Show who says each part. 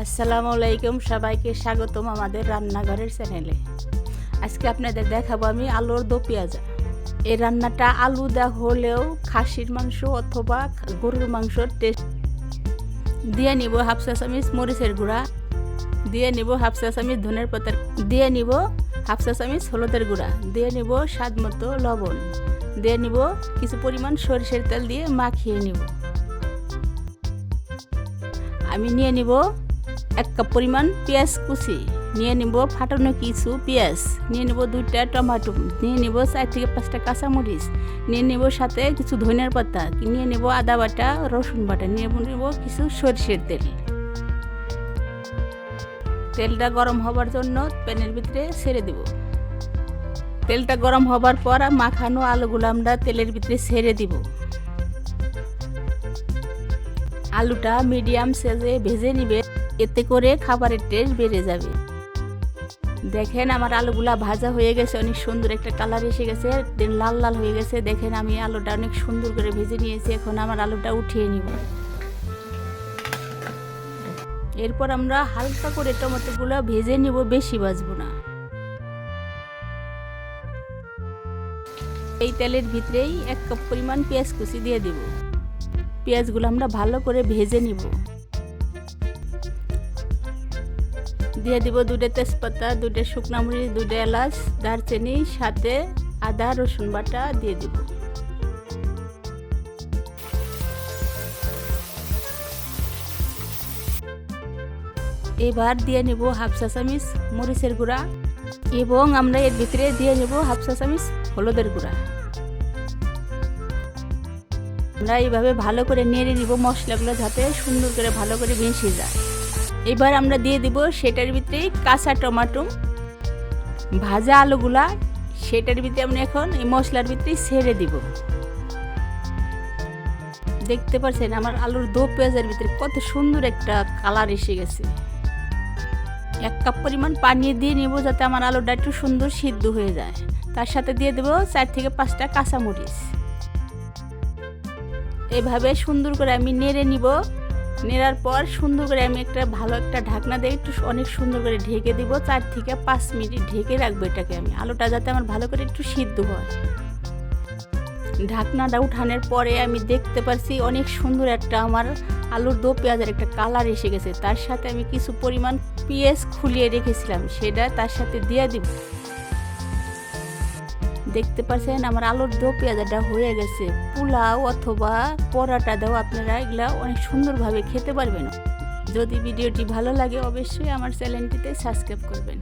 Speaker 1: আসসালামু আলাইকুম, সবাইকে স্বাগতম আমাদের রান্নাঘরের চ্যানেলে। আজকে আপনাদের দেখাবো আমি আলুর দো পেঁয়াজা। এই রান্নাটা আলু দেওয়া হলেও খাসির মাংস অথবা গরুর মাংসর টেস্ট। দিয়ে নিব হাফ চা চামচ মরিচের গুঁড়া, দিয়ে নিব হাফ চা চামচ ধনের পাতা, দিয়ে নিব হাফ চা চামচ হলুদের গুঁড়া, দিয়ে নিব স্বাদ মতো লবণ, দিয়ে নিব কিছু পরিমাণ সরিষার তেল দিয়ে মাখিয়ে নিব। আমি নিয়ে নিব 1 কাপ পরিমাণ পেঁয়াজ কুচি, নিয়ে নিব ফাটানো কিছু পেঁয়াজ, নিয়ে নিব 2টা টমেটো, নিয়ে নিব 4 থেকে 5টা কাঁচামরিচ, নিয়ে নিব সাথে কিছু ধনিয়ার পাতা, নিয়ে নিব আদা বাটা, রসুন বাটা, নিয়ে নিব কিছু সরিষার তেল। তেলটা গরম হবার জন্য প্যানের ভিতরে ছেড়ে দেব। তেলটা গরম হবার পর মাখানো আলুগুলো আমরা তেলের ভিতরে ছেড়ে দিব। আলুটা মিডিয়াম সাইজে ভেজে নিবে, এতে করে খাবারের টেস্ট বেড়ে যাবে। দেখেন আমার আলুগুলা ভাজা হয়ে গেছে, অনেক সুন্দর একটা কালার এসে গেছে, লাল লাল হয়ে গেছে। দেখেন আমি আলুটা অনেক সুন্দর করে ভেজে নিয়েছি। এখন আমার আলুটা উঠিয়ে নিব। এরপর আমরা হালকা করে টমেটোগুলো ভেজে নিব, বেশি ভাজবো না। এই তেলের ভিতরেই 1 কাপ পরিমাণ পেঁয়াজ কুচি দিয়ে দিব। পেঁয়াজগুলো আমরা ভালো করে ভেজে নিব। দিয়ে দিব 2টা তেজপাতা, 2টা শুকনো মরিচ, 2টা এলাচ, দারচিনি, সাথে আদা রসুন বাটা দিয়ে দিব। এবার দিয়ে নিব হাফ চা চামচ মরিচের গুঁড়া এবং আমরা এর ভিতরে দিয়ে নিব হাফ চা চামচ হলুদের গুঁড়া। আমরা এইভাবে ভালো করে নেড়ে নিব মশলাগুলো যাতে সুন্দর করে ভালো করে মিশে যায়। এবার আমরা দিয়ে দিব সেটার ভিতরে কাঁচা টমেটো, ভাজা আলুগুলা সেটার ভিতরে আমরা এখন এই মশলার ভিতরে ছেড়ে দিব। দেখতে পাচ্ছেন আমার আলুর দো পেঁয়াজের ভিতরে কত সুন্দর একটা কালার এসে গেছে। 1 কাপ পরিমাণ পানি দিয়ে নিব যাতে আমার আলুটা একটু সুন্দর সিদ্ধ হয়ে যায়। তার সাথে দিয়ে দেব 4 থেকে 5টা কাঁচামরিচ। এভাবে সুন্দর করে আমি নেড়ে নিব। নেড়ার পর সুন্দর করে আমি ভালো একটা ঢাকনা দিয়ে একটু অনেক সুন্দর করে ঢেকে দিব। 4 থেকে 5 মিনিট ঢেকে রাখবো এটাকে আমি, আলুটা যাতে আমার ভালো করে একটু সিদ্ধ হয়। ঢাকনাটা উঠানোর পরে আমি দেখতে পাচ্ছি অনেক সুন্দর একটা আমার আলুর দো পেঁয়াজের একটা কালার এসে গেছে। তার সাথে আমি কিছু পরিমাণ পেঁয়াজ খুলিয়ে রেখেছিলাম, সেটা তার সাথে দিয়ে দিব। দেখতে পাচ্ছেন আমার আলুর দো পেঁয়াজাটা হয়ে গেছে। পোলাও অথবা পরোটা দাও আপনারা এগুলা অনেক সুন্দরভাবে খেতে পারবেন। যদি ভিডিওটি ভালো লাগে অবশ্যই আমার চ্যানেলটিতে সাবস্ক্রাইব করবেন।